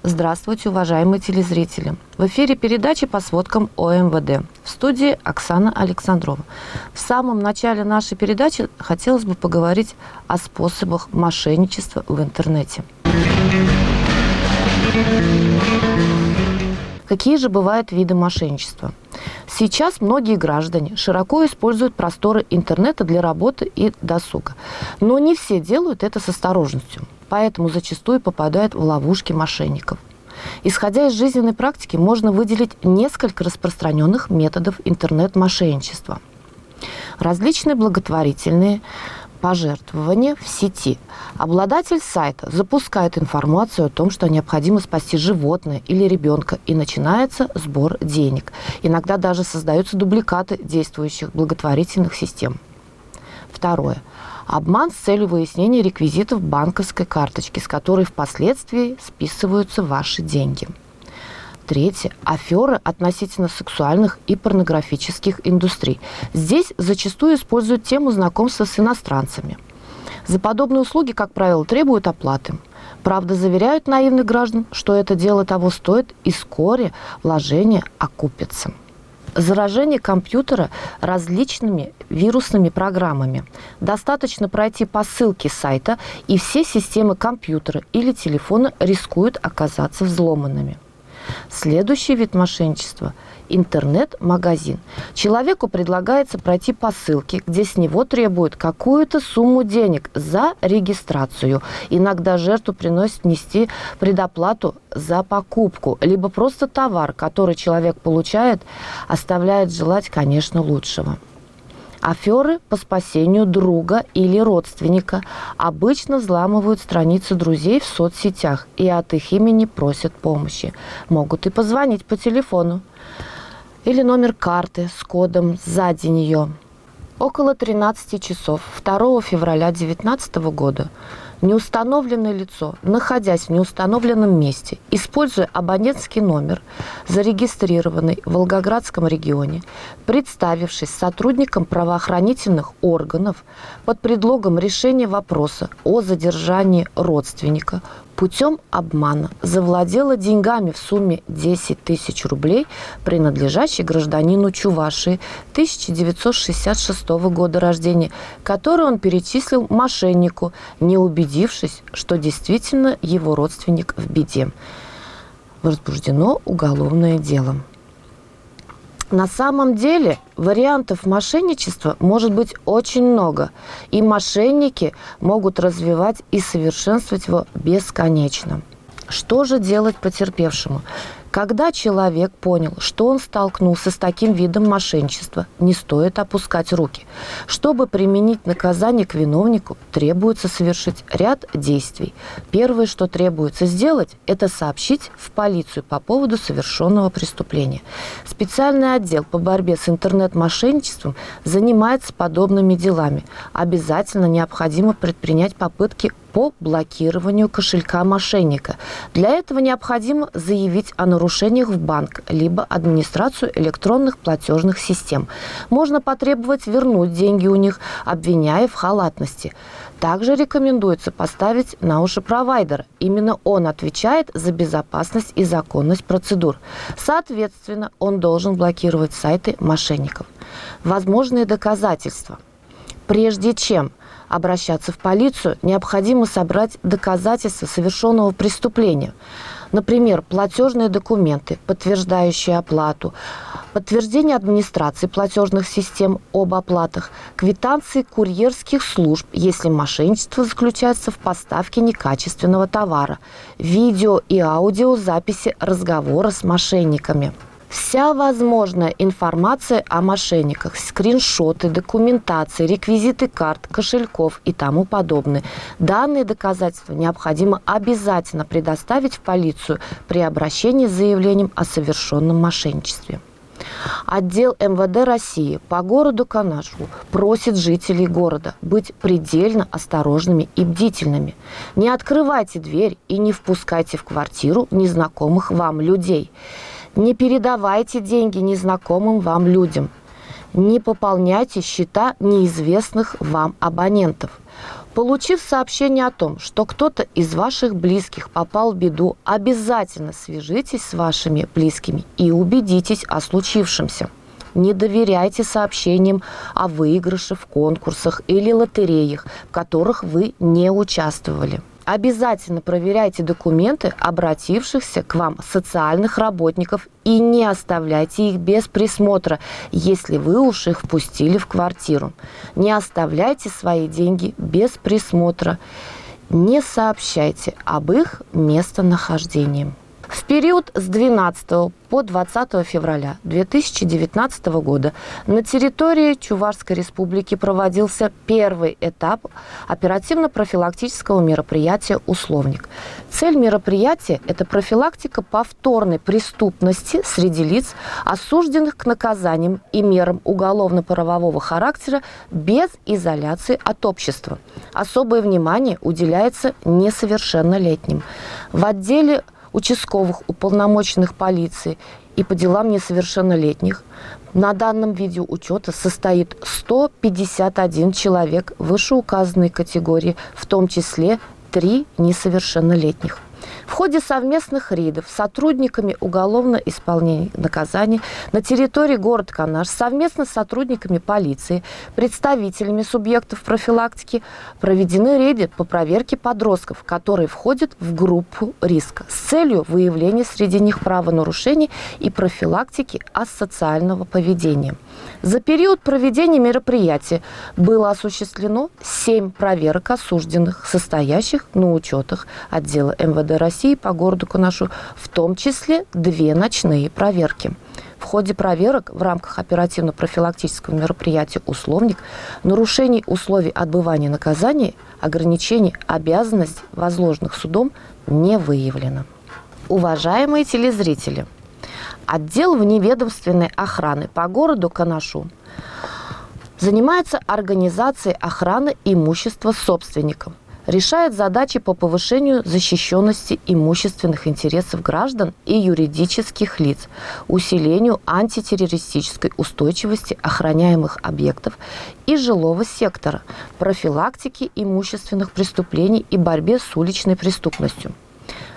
Здравствуйте, уважаемые телезрители! В эфире передачи по сводкам ОМВД. В студии Оксана Александрова. В самом начале нашей передачи хотелось бы поговорить о способах мошенничества в интернете. Какие же бывают виды мошенничества? Сейчас многие граждане широко используют просторы интернета для работы и досуга. Но не все делают это с осторожностью, поэтому зачастую попадают в ловушки мошенников. Исходя из жизненной практики, можно выделить несколько распространенных методов интернет-мошенничества. Различные благотворительные пожертвования в сети. Обладатель сайта запускает информацию о том, что необходимо спасти животное или ребенка, и начинается сбор денег. Иногда даже создаются дубликаты действующих благотворительных систем. Второе. Обман с целью выяснения реквизитов банковской карточки, с которой впоследствии списываются ваши деньги. Третье. Аферы относительно сексуальных и порнографических индустрий. Здесь зачастую используют тему знакомства с иностранцами. За подобные услуги, как правило, требуют оплаты. Правда, заверяют наивных граждан, что это дело того стоит, и вскоре вложения окупятся. Заражение компьютера различными вирусными программами. Достаточно пройти по ссылке сайта, и все системы компьютера или телефона рискуют оказаться взломанными. Следующий вид мошенничества – интернет-магазин. Человеку предлагается пройти по ссылке, где с него требуют какую-то сумму денег за регистрацию. Иногда жертву приносят внести предоплату за покупку, либо просто товар, который человек получает, оставляет желать, конечно, лучшего. Аферы по спасению друга или родственника. Обычно взламывают страницы друзей в соцсетях и от их имени просят помощи. Могут и позвонить по телефону. Или номер карты с кодом сзади нее. Около 13 часов 2 февраля 2019 года неустановленное лицо, находясь в неустановленном месте, используя абонентский номер, зарегистрированный в Волгоградском регионе, представившись сотрудником правоохранительных органов под предлогом решения вопроса о задержании родственника, путем обмана завладела деньгами в сумме 10 тысяч рублей, принадлежащей гражданину Чувашии 1966 года рождения, который он перечислил мошеннику, не убедившись, что действительно его родственник в беде. Возбуждено уголовное дело. На самом деле вариантов мошенничества может быть очень много, и мошенники могут развивать и совершенствовать его бесконечно. Что же делать потерпевшему? Когда человек понял, что он столкнулся с таким видом мошенничества, не стоит опускать руки. Чтобы применить наказание к виновнику, требуется совершить ряд действий. Первое, что требуется сделать, это сообщить в полицию по поводу совершенного преступления. Специальный отдел по борьбе с интернет-мошенничеством занимается подобными делами. Обязательно необходимо предпринять попытки по блокированию кошелька мошенника. Для этого необходимо заявить о нарушениях в банк, либо администрацию электронных платежных систем. Можно потребовать вернуть деньги у них, обвиняя в халатности. Также рекомендуется поставить на уши провайдера. Именно он отвечает за безопасность и законность процедур. Соответственно, он должен блокировать сайты мошенников. Возможные доказательства. Прежде чем обращаться в полицию, необходимо собрать доказательства совершенного преступления. Например, платежные документы, подтверждающие оплату, подтверждение администрации платежных систем об оплатах, квитанции курьерских служб, если мошенничество заключается в поставке некачественного товара, видео и аудиозаписи разговора с мошенниками. Вся возможная информация о мошенниках, скриншоты, документации, реквизиты карт, кошельков и тому подобное. Данные доказательства необходимо обязательно предоставить в полицию при обращении с заявлением о совершенном мошенничестве. Отдел МВД России по городу Канашу просит жителей города быть предельно осторожными и бдительными. Не открывайте дверь и не впускайте в квартиру незнакомых вам людей. Не передавайте деньги незнакомым вам людям. Не пополняйте счета неизвестных вам абонентов. Получив сообщение о том, что кто-то из ваших близких попал в беду, обязательно свяжитесь с вашими близкими и убедитесь о случившемся. Не доверяйте сообщениям о выигрыше в конкурсах или лотереях, в которых вы не участвовали. Обязательно проверяйте документы обратившихся к вам социальных работников и не оставляйте их без присмотра, если вы уж их впустили в квартиру. Не оставляйте свои деньги без присмотра. Не сообщайте об их местонахождении. В период с 12 по 20 февраля 2019 года на территории Чувашской республики проводился первый этап оперативно-профилактического мероприятия «Условник». Цель мероприятия – это профилактика повторной преступности среди лиц, осужденных к наказаниям и мерам уголовно-правового характера без изоляции от общества. Особое внимание уделяется несовершеннолетним. В отделе участковых уполномоченных полиции и по делам несовершеннолетних на данном видеоучете состоит 151 человек вышеуказанной категории, в том числе 3 несовершеннолетних. В ходе совместных рейдов с сотрудниками уголовно исполнения наказания на территории города Канаш совместно с сотрудниками полиции, представителями субъектов профилактики проведены рейды по проверке подростков, которые входят в группу риска с целью выявления среди них правонарушений и профилактики асоциального поведения. За период проведения мероприятия было осуществлено 7 проверок осужденных, состоящих на учетах отдела МВД России по городу Канашу, в том числе 2 ночные проверки. В ходе проверок в рамках оперативно-профилактического мероприятия «Условник» нарушений условий отбывания наказания, ограничений обязанностей, возложенных судом, не выявлено. Уважаемые телезрители, отдел вневедомственной охраны по городу Канашу занимается организацией охраны имущества собственников, решает задачи по повышению защищенности имущественных интересов граждан и юридических лиц, усилению антитеррористической устойчивости охраняемых объектов и жилого сектора, профилактике имущественных преступлений и борьбе с уличной преступностью.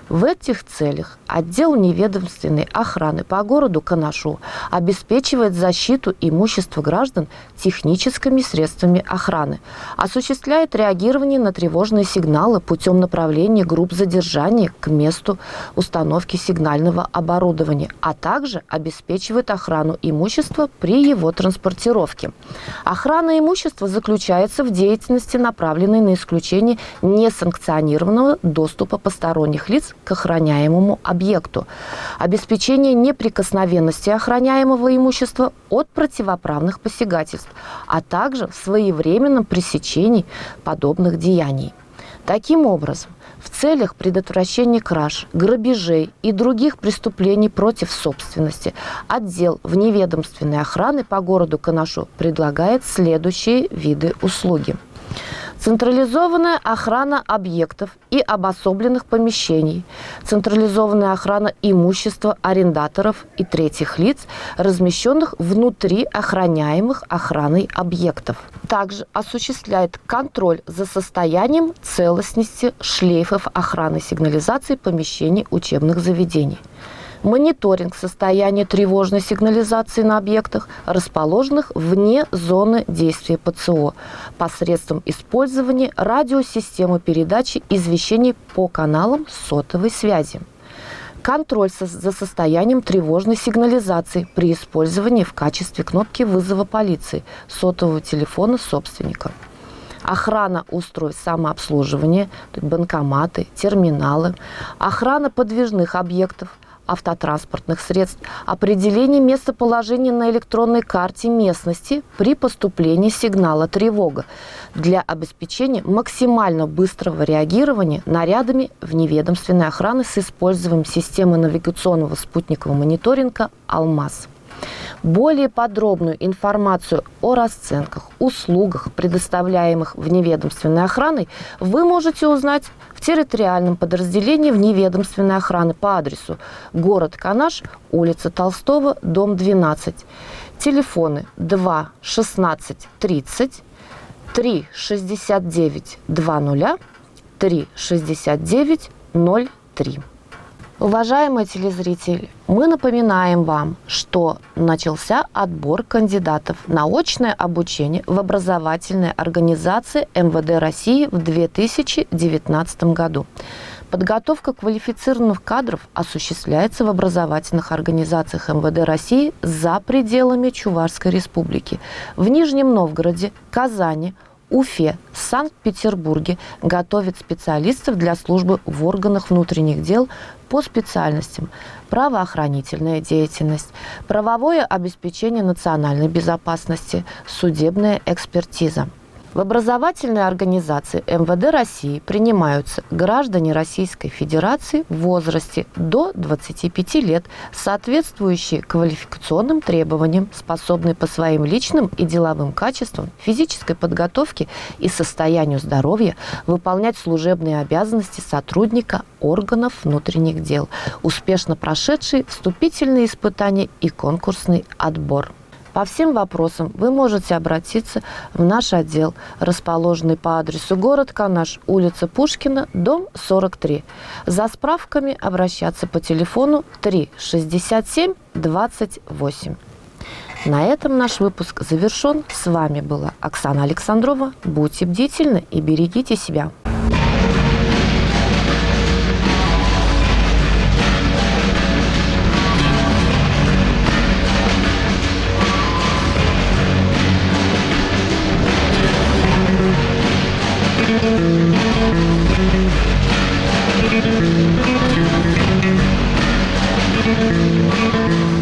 В этих целях отдел неведомственной охраны по городу Канашу обеспечивает защиту имущества граждан техническими средствами охраны, осуществляет реагирование на тревожные сигналы путем направления групп задержания к месту установки сигнального оборудования, а также обеспечивает охрану имущества при его транспортировке. Охрана имущества заключается в деятельности, направленной на исключение несанкционированного доступа посторонних лиц к охраняемому объекту, обеспечение неприкосновенности охраняемого имущества от противоправных посягательств, а также в своевременном пресечении подобных деяний. Таким образом, в целях предотвращения краж, грабежей и других преступлений против собственности отдел вневедомственной охраны по городу Канашу предлагает следующие виды услуги. Централизованная охрана объектов и обособленных помещений, централизованная охрана имущества арендаторов и третьих лиц, размещенных внутри охраняемых охраной объектов. Также осуществляет контроль за состоянием целостности шлейфов охраны сигнализации помещений учебных заведений. Мониторинг состояния тревожной сигнализации на объектах, расположенных вне зоны действия ПЦО, посредством использования радиосистемы передачи извещений по каналам сотовой связи. Контроль за состоянием тревожной сигнализации при использовании в качестве кнопки вызова полиции сотового телефона собственника. Охрана устройств самообслуживания, банкоматы, терминалы, охрана подвижных объектов, автотранспортных средств, определение местоположения на электронной карте местности при поступлении сигнала тревога для обеспечения максимально быстрого реагирования нарядами вневедомственной охраны с использованием системы навигационного спутникового мониторинга «Алмаз». Более подробную информацию о расценках, услугах, предоставляемых вневедомственной охраной, вы можете узнать в территориальном подразделении вневедомственной охраны по адресу город Канаш, улица Толстого, дом 12. Телефоны 2 16 30, 3 69 20, 3 69 03. Уважаемые телезрители, мы напоминаем вам, что начался отбор кандидатов на очное обучение в образовательной организации МВД России в 2019 году. Подготовка квалифицированных кадров осуществляется в образовательных организациях МВД России за пределами Чувашской Республики. В Нижнем Новгороде, Казани, Уфе, Санкт-Петербурге готовят специалистов для службы в органах внутренних дел по специальностям: правоохранительная деятельность, правовое обеспечение национальной безопасности, судебная экспертиза. В образовательной организации МВД России принимаются граждане Российской Федерации в возрасте до 25 лет, соответствующие квалификационным требованиям, способные по своим личным и деловым качествам, физической подготовке и состоянию здоровья выполнять служебные обязанности сотрудника органов внутренних дел, успешно прошедшие вступительные испытания и конкурсный отбор. По всем вопросам вы можете обратиться в наш отдел, расположенный по адресу город Канаш, улица Пушкина, дом 43. За справками обращаться по телефону 3 67 28. На этом наш выпуск завершен. С вами была Оксана Александрова. Будьте бдительны и берегите себя. Thank you.